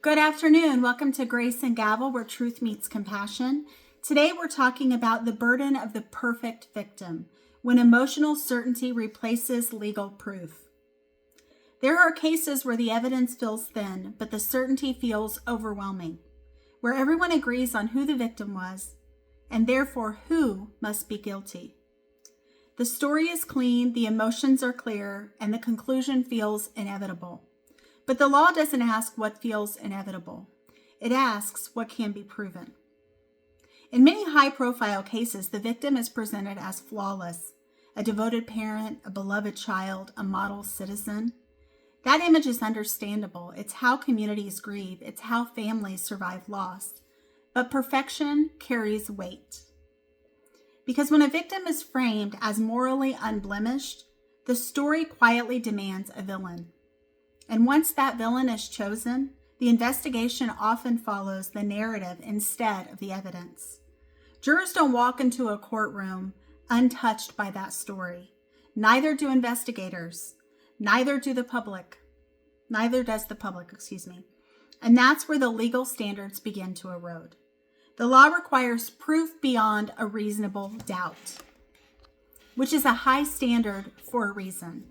Good afternoon. Welcome to Grace and Gavel, where truth meets compassion. Today we're talking about the burden of the perfect victim, when emotional certainty replaces legal proof. There are cases where the evidence feels thin, but the certainty feels overwhelming, where everyone agrees on who the victim was, and therefore who must be guilty. The story is clean, the emotions are clear, and the conclusion feels inevitable. But the law doesn't ask what feels inevitable. It asks what can be proven. In many high-profile cases, the victim is presented as flawless, a devoted parent, a beloved child, a model citizen. That image is understandable. It's how communities grieve. It's how families survive loss. But perfection carries weight. Because when a victim is framed as morally unblemished, the story quietly demands a villain. And once that villain is chosen, the investigation often follows the narrative instead of the evidence. Jurors don't walk into a courtroom untouched by that story. Neither do investigators. Neither does the public. And that's where the legal standards begin to erode. The law requires proof beyond a reasonable doubt, which is a high standard for a reason.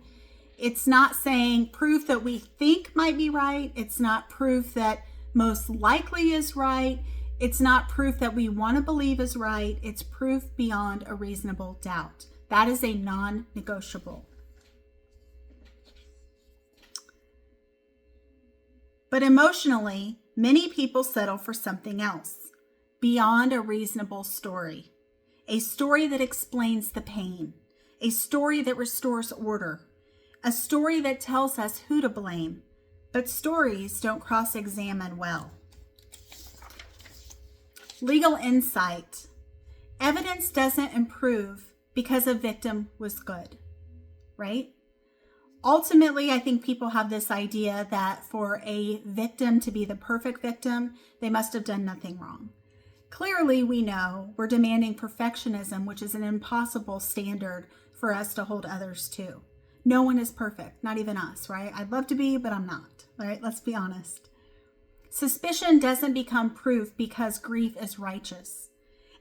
It's not saying proof that we think might be right. It's not proof that most likely is right. It's not proof that we want to believe is right. It's proof beyond a reasonable doubt. That is a non-negotiable. But emotionally, many people settle for something else, beyond a reasonable story. A story that explains the pain. A story that restores order. A story that tells us who to blame, but stories don't cross-examine well. Legal insight. Evidence doesn't improve because a victim was good, right? Ultimately, I think people have this idea that for a victim to be the perfect victim, they must have done nothing wrong. Clearly, we know we're demanding perfectionism, which is an impossible standard for us to hold others to. No one is perfect, not even us, right? I'd love to be, but I'm not, right? Let's be honest. Suspicion doesn't become proof because grief is righteous.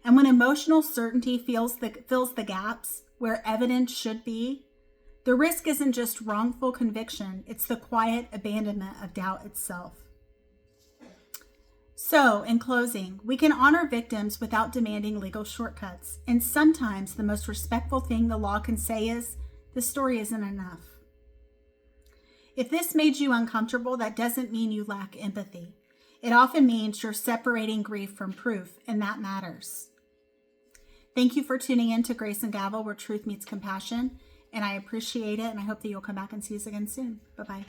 And when emotional certainty fills the gaps where evidence should be, the risk isn't just wrongful conviction, it's the quiet abandonment of doubt itself. So, in closing, we can honor victims without demanding legal shortcuts. And sometimes the most respectful thing the law can say is, the story isn't enough. If this made you uncomfortable, that doesn't mean you lack empathy. It often means you're separating grief from proof, and that matters. Thank you for tuning in to Grace and Gavel, where truth meets compassion, and I appreciate it, and I hope that you'll come back and see us again soon. Bye-bye.